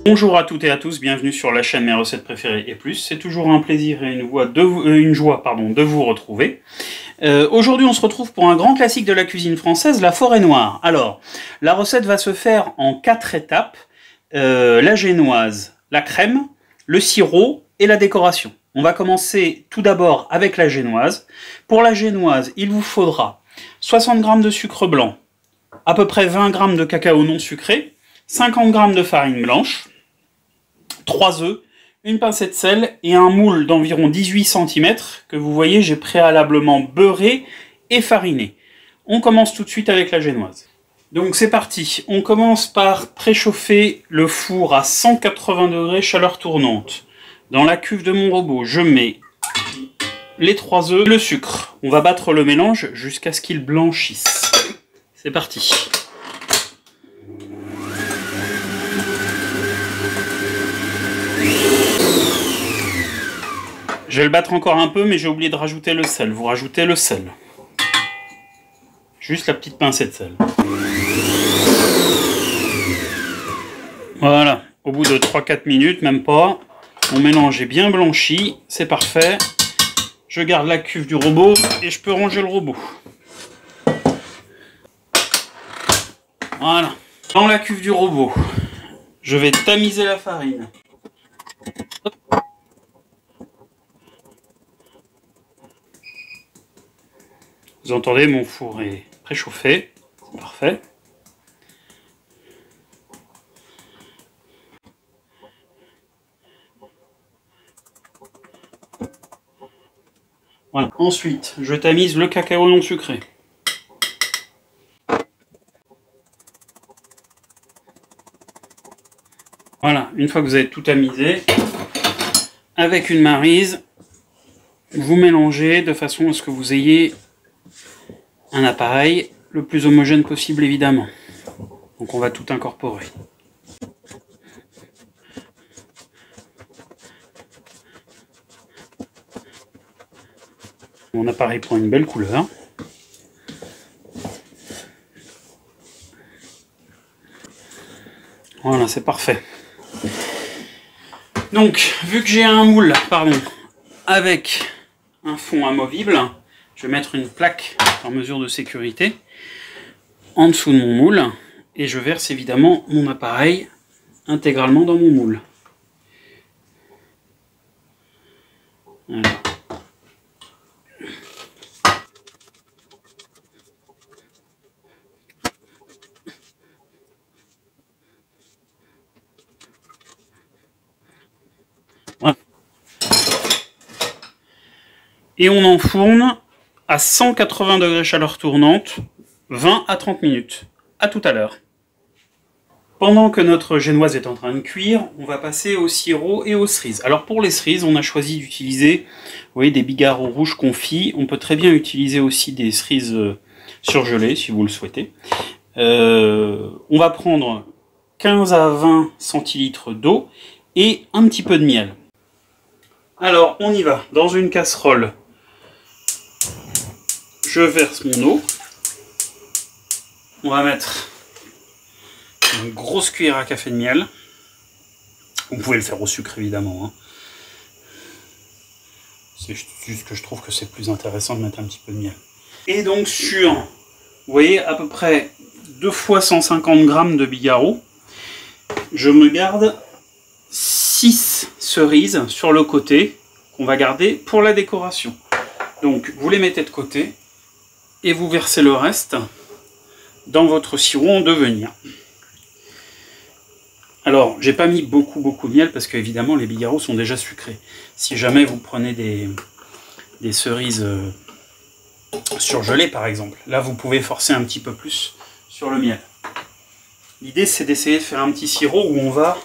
Bonjour à toutes et à tous, bienvenue sur la chaîne Mes Recettes Préférées et plus. C'est toujours un plaisir et une joie de vous retrouver. Aujourd'hui, on se retrouve pour un grand classique de la cuisine française, la forêt noire. Alors, la recette va se faire en 4 étapes. La génoise, la crème, le sirop et la décoration. On va commencer tout d'abord avec la génoise. Pour la génoise, il vous faudra 60 g de sucre blanc, à peu près 20 g de cacao non sucré, 50 g de farine blanche, 3 œufs, une pincée de sel et un moule d'environ 18 cm que vous voyez, j'ai préalablement beurré et fariné. On commence tout de suite avec la génoise. Donc c'est parti, on commence par préchauffer le four à 180 degrés chaleur tournante. Dans la cuve de mon robot, je mets les 3 œufs, le sucre. On va battre le mélange jusqu'à ce qu'il blanchisse. C'est parti. Je vais le battre encore un peu, mais j'ai oublié de rajouter le sel. Vous rajoutez le sel. Juste la petite pincée de sel. Voilà, au bout de 3-4 minutes, même pas, mon mélange est bien blanchi, c'est parfait. Je garde la cuve du robot et je peux ranger le robot. Voilà. Dans la cuve du robot, je vais tamiser la farine. Hop. Vous entendez, mon four est préchauffé, c'est parfait. Voilà. Ensuite, je tamise le cacao non sucré. Voilà, une fois que vous avez tout tamisé, avec une maryse, vous mélangez de façon à ce que vous ayez un appareil le plus homogène possible, évidemment. Donc on va tout incorporer. Mon appareil prend une belle couleur. Voilà, c'est parfait. Donc, vu que j'ai un moule, avec un fond amovible, je vais mettre une plaque en mesure de sécurité en dessous de mon moule et je verse évidemment mon appareil intégralement dans mon moule. Voilà. Voilà. Et on enfourne à 180 degrés chaleur tournante, 20 à 30 minutes. À tout à l'heure. Pendant que notre génoise est en train de cuire, on va passer au sirop et aux cerises. Alors pour les cerises, on a choisi d'utiliser, vous voyez, des bigarros rouges confits. On peut très bien utiliser aussi des cerises surgelées, si vous le souhaitez. On va prendre 15 à 20 centilitres d'eau et un petit peu de miel. Alors on y va. Dans une casserole, je verse mon eau. On va mettre une grosse cuillère à café de miel. Vous pouvez le faire au sucre évidemment. C'est juste que je trouve que c'est plus intéressant de mettre un petit peu de miel. Et donc sur, vous voyez, à peu près 2 fois 150 g de bigarro, je me garde 6 cerises sur le côté qu'on va garder pour la décoration. Donc vous les mettez de côté et vous versez le reste dans votre sirop en devenir. Alors, j'ai pas mis beaucoup de miel parce que évidemment les bigarros sont déjà sucrés. Si jamais vous prenez des cerises surgelées par exemple, là vous pouvez forcer un petit peu plus sur le miel. L'idée c'est d'essayer de faire un petit sirop où on va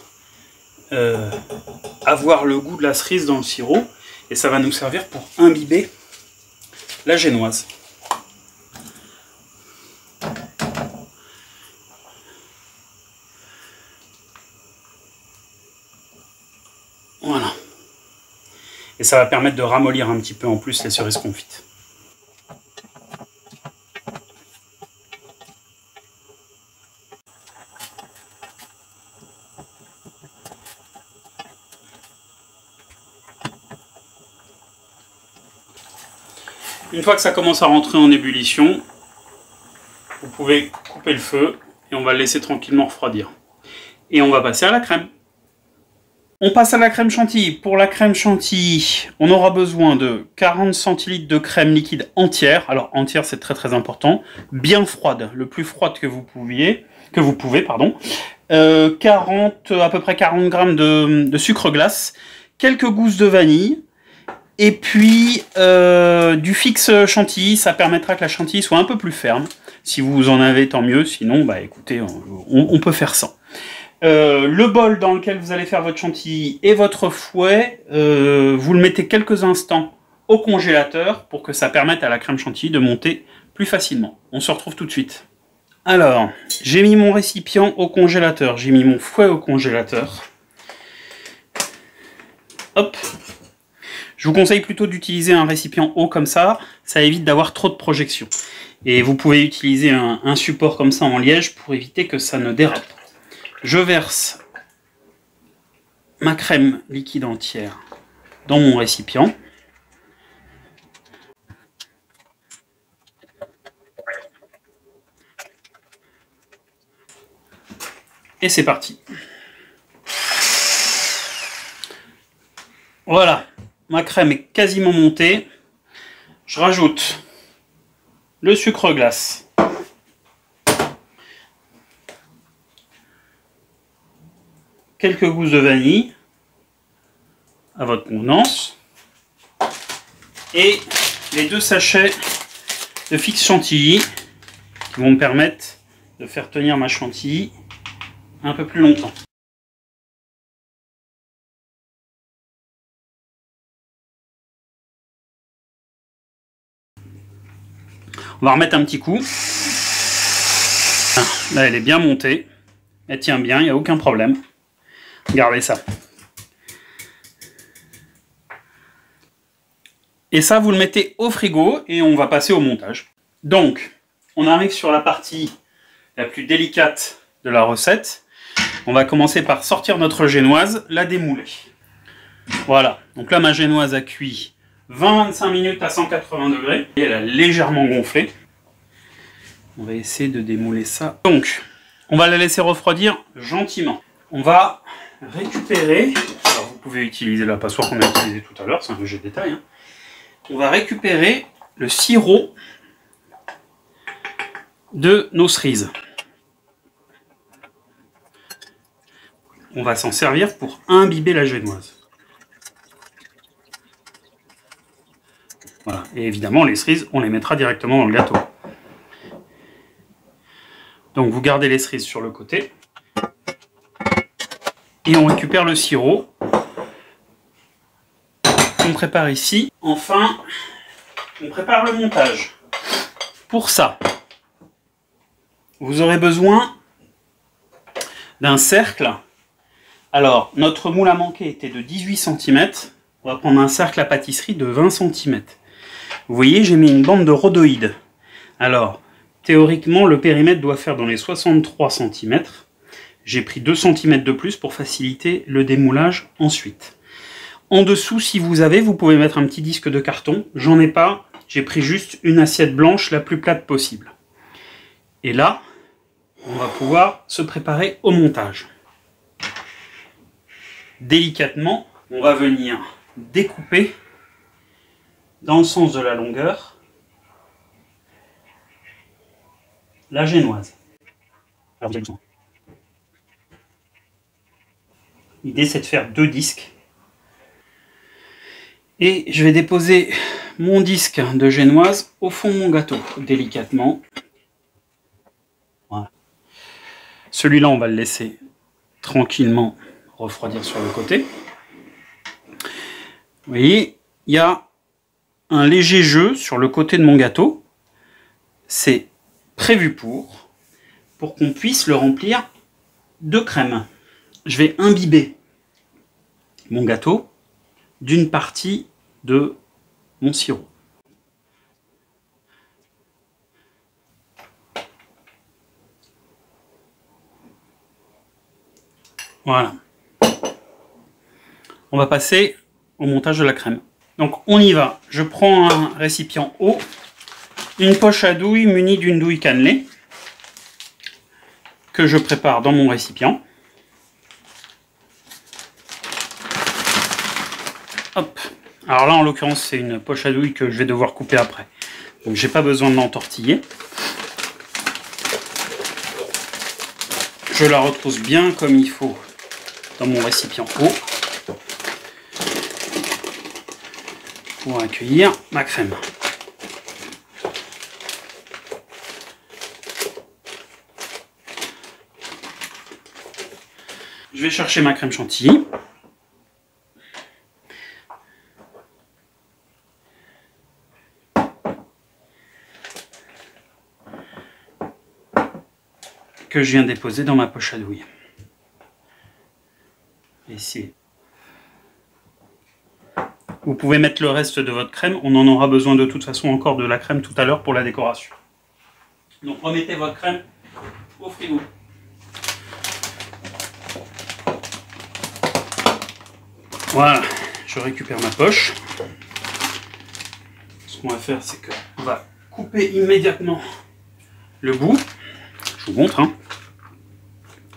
avoir le goût de la cerise dans le sirop et ça va nous servir pour imbiber la génoise. Voilà. Et ça va permettre de ramollir un petit peu en plus les cerises confites. Une fois que ça commence à rentrer en ébullition, vous pouvez couper le feu et on va le laisser tranquillement refroidir. Et on va passer à la crème. On passe à la crème chantilly. Pour la crème chantilly, on aura besoin de 40 centilitres de crème liquide entière. Alors entière, c'est très très important. Bien froide, le plus froide que vous pouvez, pardon. À peu près 40 grammes de sucre glace, quelques gousses de vanille, et puis du fixe chantilly. Ça permettra que la chantilly soit un peu plus ferme. Si vous en avez, tant mieux. Sinon, bah écoutez, on peut faire sans. Le bol dans lequel vous allez faire votre chantilly et votre fouet, vous le mettez quelques instants au congélateur pour que ça permette à la crème chantilly de monter plus facilement. On se retrouve tout de suite. Alors, j'ai mis mon récipient au congélateur, j'ai mis mon fouet au congélateur. Hop. Je vous conseille plutôt d'utiliser un récipient haut comme ça évite d'avoir trop de projection. Et vous pouvez utiliser un support comme ça en liège pour éviter que ça ne dérape. Je verse ma crème liquide entière dans mon récipient. Et c'est parti. Voilà, ma crème est quasiment montée. Je rajoute le sucre glace. Quelques gousses de vanille à votre convenance. Et les 2 sachets de fixe chantilly qui vont me permettre de faire tenir ma chantilly un peu plus longtemps. On va remettre un petit coup. Là, elle est bien montée. Elle tient bien, il n'y a aucun problème. Regardez ça. Et ça, vous le mettez au frigo et on va passer au montage. Donc, on arrive sur la partie la plus délicate de la recette. On va commencer par sortir notre génoise, la démouler. Voilà, donc là ma génoise a cuit 20-25 minutes à 180 degrés et elle a légèrement gonflé. On va essayer de démouler ça. Donc, on va la laisser refroidir gentiment. On va récupérer, alors vous pouvez utiliser la passoire qu'on a utilisée tout à l'heure, c'est un léger détail. Hein. On va récupérer le sirop de nos cerises. On va s'en servir pour imbiber la génoise. Voilà. Et évidemment, les cerises, on les mettra directement dans le gâteau. Donc vous gardez les cerises sur le côté. Et on récupère le sirop qu'on prépare ici. Enfin, on prépare le montage. Pour ça, vous aurez besoin d'un cercle. Alors, notre moule à manquer était de 18 cm. On va prendre un cercle à pâtisserie de 20 cm. Vous voyez, j'ai mis une bande de rhodoïde. Alors, théoriquement, le périmètre doit faire dans les 63 cm. J'ai pris 2 cm de plus pour faciliter le démoulage ensuite. En dessous, si vous avez, vous pouvez mettre un petit disque de carton. J'en ai pas, j'ai pris juste une assiette blanche la plus plate possible. Et là, on va pouvoir se préparer au montage. Délicatement, on va venir découper dans le sens de la longueur la génoise. Alors vous avez besoin. L'idée c'est de faire 2 disques. Et je vais déposer mon disque de génoise au fond de mon gâteau, délicatement. Voilà. Celui-là, on va le laisser tranquillement refroidir sur le côté. Vous voyez, il y a un léger jeu sur le côté de mon gâteau. C'est prévu pour qu'on puisse le remplir de crème. Je vais imbiber mon gâteau d'une partie de mon sirop. Voilà. On va passer au montage de la crème. Donc on y va. Je prends un récipient haut, une poche à douille munie d'une douille cannelée que je prépare dans mon récipient. Hop. Alors là en l'occurrence c'est une poche à douille que je vais devoir couper après. Donc j'ai pas besoin de l'entortiller. Je la retrousse bien comme il faut dans mon récipient haut pour accueillir ma crème. Je vais chercher ma crème chantilly. Que je viens déposer dans ma poche à douille. Ici. Vous pouvez mettre le reste de votre crème, on en aura besoin de toute façon encore de la crème tout à l'heure pour la décoration. Donc remettez votre crème au frigo. Voilà, je récupère ma poche. Ce qu'on va faire, c'est qu'on va couper immédiatement le bout. Je vous montre, hein.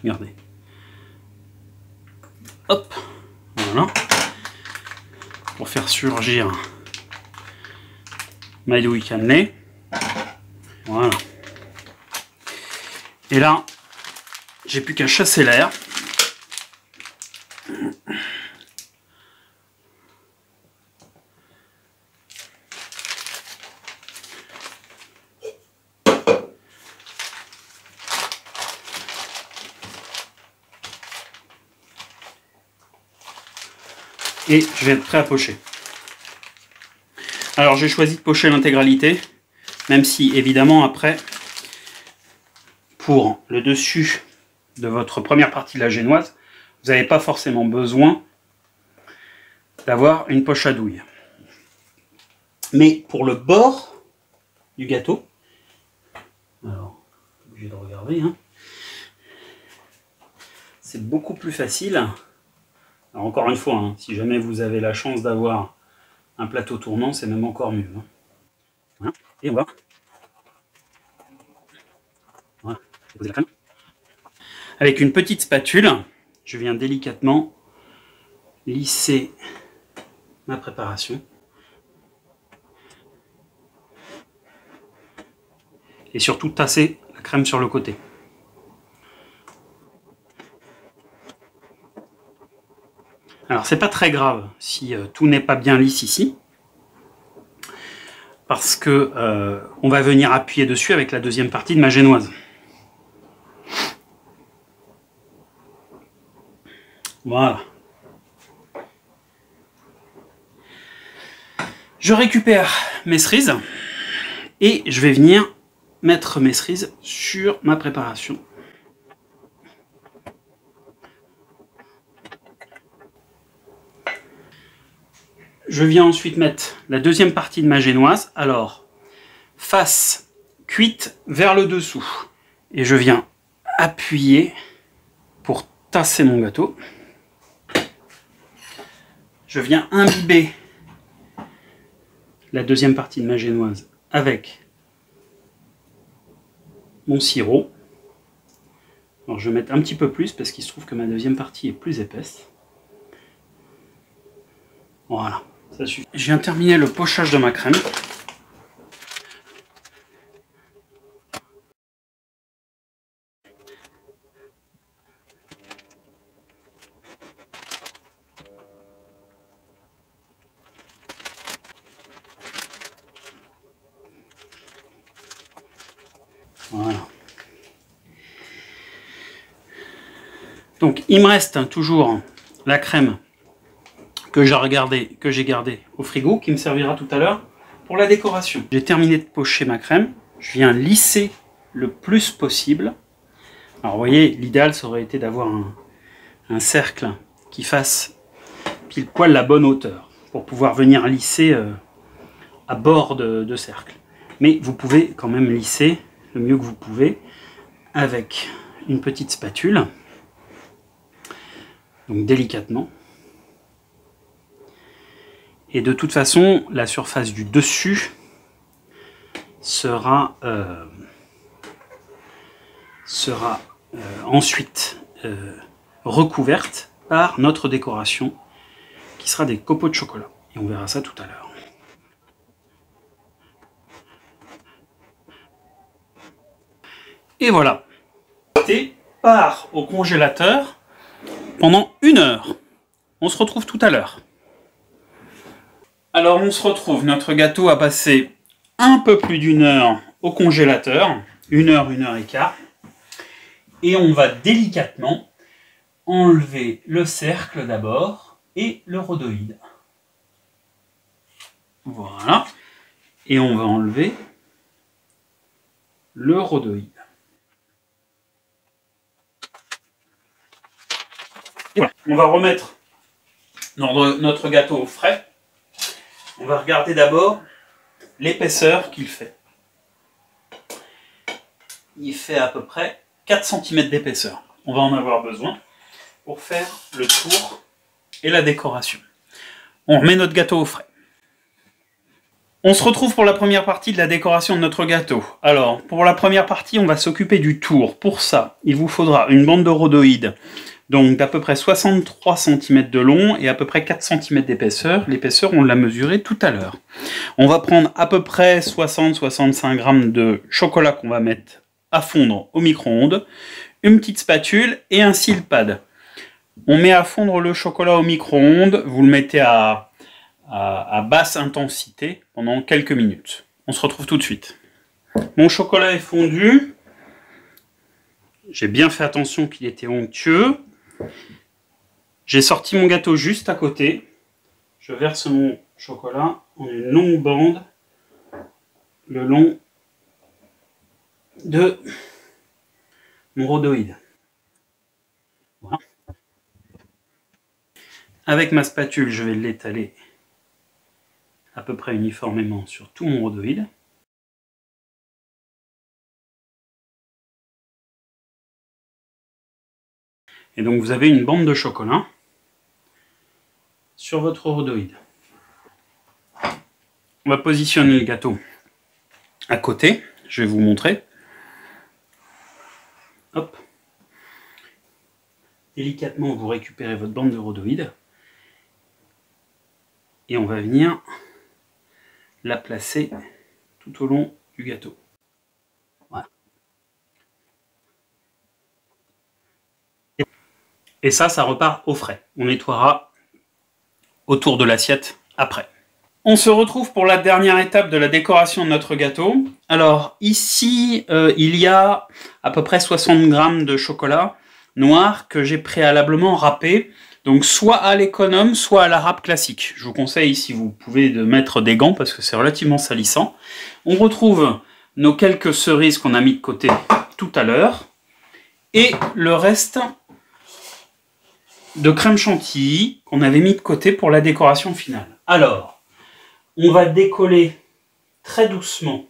Regardez. Hop, voilà. Pour faire surgir ma douille cannelée. Voilà. Et là, j'ai plus qu'à chasser l'air. Et je vais être prêt à pocher. Alors j'ai choisi de pocher l'intégralité, même si évidemment après, pour le dessus de votre première partie de la génoise, vous n'avez pas forcément besoin d'avoir une poche à douille. Mais pour le bord du gâteau, alors, obligé de regarder, hein, c'est beaucoup plus facile. Alors encore une fois, hein, si jamais vous avez la chance d'avoir un plateau tournant, c'est même encore mieux. Hein. Voilà. Et on va. Voilà. Déposer la crème. Avec une petite spatule, je viens délicatement lisser ma préparation. Et surtout tasser la crème sur le côté. Alors c'est pas très grave si tout n'est pas bien lisse ici, parce que on va venir appuyer dessus avec la deuxième partie de ma génoise. Voilà. Je récupère mes cerises et je vais venir mettre mes cerises sur ma préparation. Je viens ensuite mettre la deuxième partie de ma génoise, alors face cuite vers le dessous. Et je viens appuyer pour tasser mon gâteau. Je viens imbiber la deuxième partie de ma génoise avec mon sirop. Alors je vais mettre un petit peu plus parce qu'il se trouve que ma deuxième partie est plus épaisse. Voilà. Ça suffit. Je viens terminer le pochage de ma crème. Voilà. Donc il me reste toujours la crème que j'ai gardé au frigo, qui me servira tout à l'heure pour la décoration. J'ai terminé de pocher ma crème, je viens lisser le plus possible. Alors vous voyez, l'idéal ça aurait été d'avoir un cercle qui fasse pile poil la bonne hauteur, pour pouvoir venir lisser à bord de cercle. Mais vous pouvez quand même lisser le mieux que vous pouvez avec une petite spatule, donc délicatement. Et de toute façon, la surface du dessus sera ensuite recouverte par notre décoration qui sera des copeaux de chocolat. Et on verra ça tout à l'heure. Et voilà. Et part au congélateur pendant 1 heure. On se retrouve tout à l'heure. Alors on se retrouve, notre gâteau a passé un peu plus d'1 heure au congélateur, 1 heure, 1 heure et quart. Et on va délicatement enlever le cercle d'abord et le rhodoïde. Voilà. Et on va enlever le rhodoïde. Et voilà. On va remettre notre gâteau au frais. On va regarder d'abord l'épaisseur qu'il fait. Il fait à peu près 4 cm d'épaisseur. On va en avoir besoin pour faire le tour et la décoration. On remet notre gâteau au frais. On se retrouve pour la première partie de la décoration de notre gâteau. Alors, pour la première partie, on va s'occuper du tour. Pour ça, il vous faudra une bande de rhodoïde, donc d'à peu près 63 cm de long et à peu près 4 cm d'épaisseur. L'épaisseur, on l'a mesurée tout à l'heure. On va prendre à peu près 60-65 g de chocolat qu'on va mettre à fondre au micro-ondes, une petite spatule et un seal pad. On met à fondre le chocolat au micro-ondes, vous le mettez à basse intensité pendant quelques minutes. On se retrouve tout de suite. Mon chocolat est fondu. J'ai bien fait attention qu'il était onctueux. J'ai sorti mon gâteau juste à côté. Je verse mon chocolat en une longue bande le long de mon rhodoïde. Voilà. Avec ma spatule, je vais l'étaler à peu près uniformément sur tout mon rhodoïde. Et donc vous avez une bande de chocolat sur votre rhodoïde. On va positionner le gâteau à côté, je vais vous montrer. Hop. Délicatement, vous récupérez votre bande de rhodoïde et on va venir la placer tout au long du gâteau. Voilà. Et ça repart au frais. On nettoiera autour de l'assiette après. On se retrouve pour la dernière étape de la décoration de notre gâteau. Alors ici, il y a à peu près 60 g de chocolat noir que j'ai préalablement râpé. Donc soit à l'économe, soit à la râpe classique. Je vous conseille, si vous pouvez, de mettre des gants parce que c'est relativement salissant. On retrouve nos quelques cerises qu'on a mis de côté tout à l'heure. Et le reste de crème chantilly qu'on avait mis de côté pour la décoration finale. Alors, on va décoller très doucement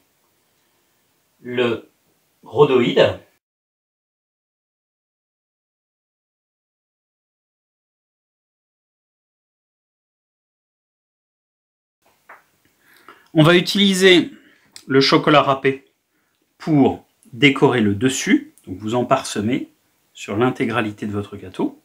le rhodoïde. On va utiliser le chocolat râpé pour décorer le dessus. Donc vous en parsemez sur l'intégralité de votre gâteau.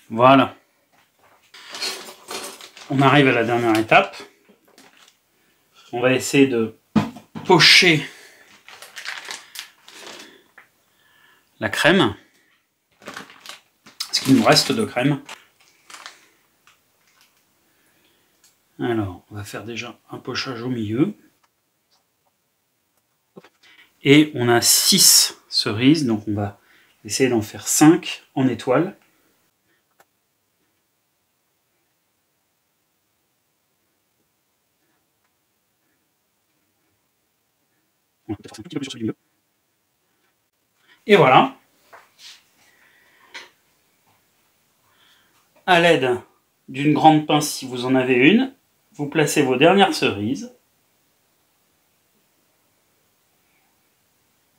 Voilà. On arrive à la dernière étape. On va essayer de pocher la crème. Ce qu'il nous reste de crème. Alors, on va faire déjà un pochage au milieu. Et on a 6 cerises, donc on va essayer d'en faire 5 en étoile. On va peut-être faire un petit peu plus sur celui du milieu. Et voilà. à l'aide d'une grande pince, si vous en avez une, vous placez vos dernières cerises,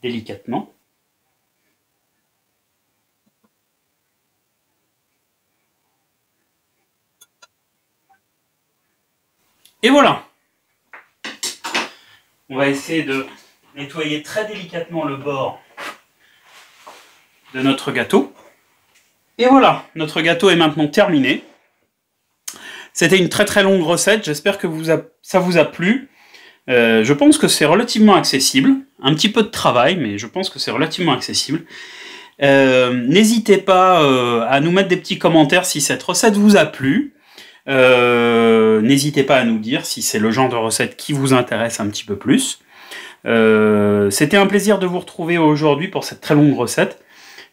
délicatement. Et voilà. On va essayer de nettoyer très délicatement le bord de notre gâteau. Et voilà, notre gâteau est maintenant terminé. C'était une très très longue recette, j'espère que ça vous a plu. Je pense que c'est relativement accessible, un petit peu de travail, mais je pense que c'est relativement accessible. N'hésitez pas à nous mettre des petits commentaires si cette recette vous a plu. N'hésitez pas à nous dire si c'est le genre de recette qui vous intéresse un petit peu plus. C'était un plaisir de vous retrouver aujourd'hui pour cette très longue recette.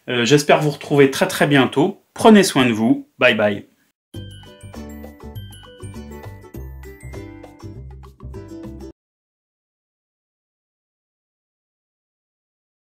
J'espère vous retrouver très très bientôt. Prenez soin de vous. Bye bye.